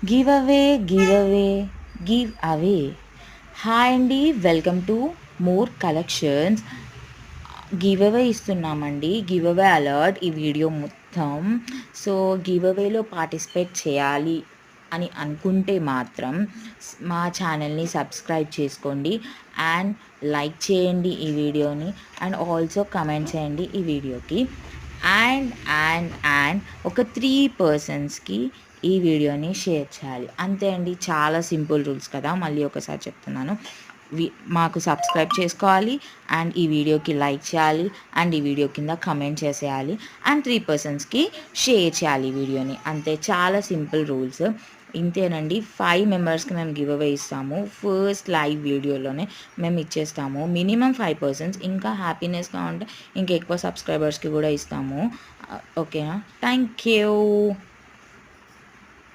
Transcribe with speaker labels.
Speaker 1: Give away give away give away. Hi అండి, welcome to more collections. Give away ఇస్తున్నామండి. Give away alert ఈ video మొత్తం. So give అవేలో participate చేయాలి అని అనుకుంటే మాత్రం మా ఛానల్ని సబ్స్క్రైబ్ చేసుకోండి అండ్ లైక్ చేయండి ఈ వీడియోని, అండ్ ఆల్సో కమెంట్ చేయండి ఈ వీడియోకి. అండ్ అండ్ ఒక 3 పర్సన్స్కి ఈ వీడియోని షేర్ చేయాలి, అంతే అండి. చాలా సింపుల్ రూల్స్ కదా, మళ్ళీ ఒకసారి చెప్తున్నాను. మాకు సబ్స్క్రైబ్ చేసుకోవాలి అండ్ ఈ వీడియోకి లైక్ చేయాలి అండ్ ఈ వీడియో కింద కమెంట్ చేసేయాలి అండ్ 3 పర్సన్స్కి షేర్ చేయాలి ఈ వీడియోని, అంతే. చాలా సింపుల్ రూల్స్, ఇంతేనండి. 5 మెంబర్స్కి మేము గివ్ అవే ఇస్తాము. ఫస్ట్ లైవ్ వీడియోలోనే మేము ఇచ్చేస్తాము. మినిమం 5 పర్సన్స్, ఇంకా హ్యాపీనెస్గా ఉంటే ఇంకా ఎక్కువ సబ్స్క్రైబర్స్కి కూడా ఇస్తాము. ఓకేనా? Thank you.